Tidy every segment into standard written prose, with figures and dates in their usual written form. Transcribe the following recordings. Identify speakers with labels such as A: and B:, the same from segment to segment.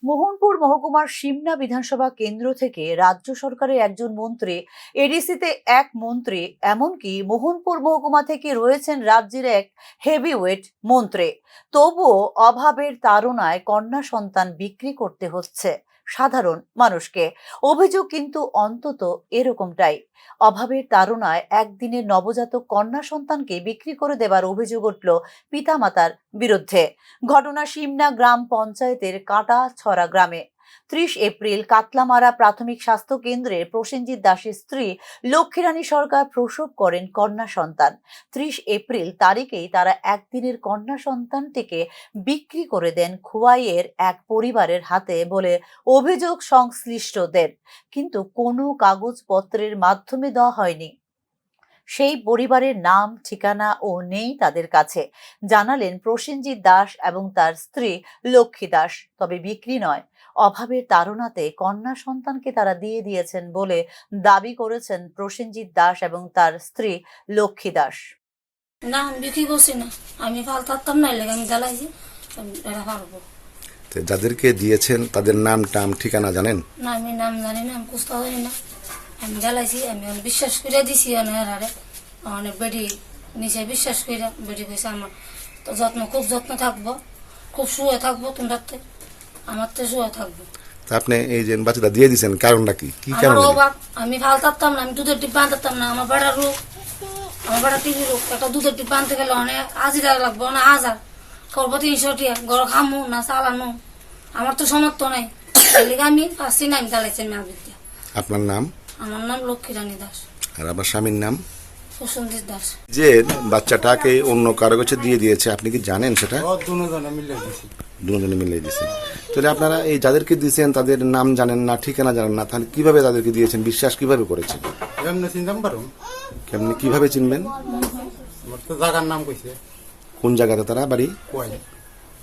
A: মোহনপুর মহকুমার সিমনা বিধানসভা কেন্দ্র থেকে রাজ্য সরকারের একজন মন্ত্রী, এডিসিতে এক মন্ত্রী, এমনকি মোহনপুর মহকুমা থেকে রয়েছেন রাজ্যের এক হেভিওয়েট মন্ত্রী। তবুও অভাবের তাড়নায় কন্যা সন্তান বিক্রি করতে হচ্ছে সাধারণ মানুষকে। অভিযোগ কিন্তু অন্তত এরকমটাই। অভাবের তাড়নায় একদিনের নবজাতক কন্যা সন্তানকে বিক্রি করে দেবার অভিযোগ উঠল পিতামাতার বিরুদ্ধে। ঘটনা সিমনা গ্রাম পঞ্চায়েতের কাটাছড়া গ্রামে। 30 এপ্রিল কাতলামারা প্রাথমিক স্বাস্থ্য কেন্দ্রের প্রসেনজিৎ দাসের স্ত্রী লক্ষ্মীরানী সরকার প্রসব করেন কন্যা সন্তান। 30 এপ্রিল তারিখেই তারা একদিনের কন্যা সন্তানটিকে বিক্রি করে দেন খোয়াইয়ের এক পরিবারের হাতে বলে অভিযোগ সংশ্লিষ্টদের, কিন্তু কোনো কাগজপত্রের মাধ্যমে দেওয়া হয়নি। সেই পরিবারের নাম ঠিকানা ও নেই তাদের কাছে, জানালেন প্রসেনজিৎ দাস এবং তার স্ত্রী লক্ষ্মী দাস। তবে বিক্রি নয়, অভাবের তাড়নাতে কন্যা সন্তানকে তারা দিয়ে দিয়েছেন বলে দাবি করেছেন প্রসেনজিৎ দাস এবং তার স্ত্রী লক্ষ্মী দাস।
B: না, আমি বিক্রি করছি না, আমি ফাল থাকতাম না, লেগে আমি জ্বালাইছি, এরা পারবো।
C: যাদেরকে দিয়েছেন তাদের নাম টাম ঠিকানা জানেন?
B: না, আমি নাম জানি না, আমি কুস্তা জানি না, আমি জ্বালাইছি, আমি বিশ্বাস করে দিছি অনেক অনেক বেডি নিচে বিশ্বাস করে বেডি কইছে আমার তো যত্ন, খুব যত্ন থাকবো, খুব শুয়ে থাকবো, তোমরা আমার তো শুয়ে থাকবো।
C: আপনি এই যে বাচ্চাটা দিয়ে দিয়েছেন কারণটা কি? কি কারণ?
B: আমি ভাল থাকতাম না, আমি দুধের টিপ আনতাম না, আমার বেড়ার রোগ, আমার বেড়া টিভি রোগ, একটা দুধের টিপ আনতে গেলে অনেক হাজিরা লাগবো, অনেক হাজার করবো, 300 টাকা গড় খামু না চালানো, আমার তো সমর্থ নাই, আমি পাচ্ছি না, আমি চালাইছি আমি আবিদ্যা।
C: আপনার নাম?
B: আমার নাম লক্ষ্মীরানী দাস।
C: আর আমার স্বামীর নাম?
B: প্রসেনজিৎ দাস।
C: যে বাচ্চাটাকে অন্য কারো কাছে দিয়ে দিয়েছে, আপনি কি জানেন সেটা? দুজনে মিলে দিয়েছে। তাহলে আপনারা এই যাদেরকে দিয়েছেন তাদের নাম জানেন না, ঠিকানা জানেন না, তাহলে কিভাবে তাদেরকে দিয়েছেন? বিশ্বাস কিভাবে করেছেন? কেমনি কিভাবে চিনবেন?
D: জায়গার নাম কইছে।
C: কোন জায়গাতে তারা বাড়ি?
D: খোয়াই।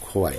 C: খোয়াই।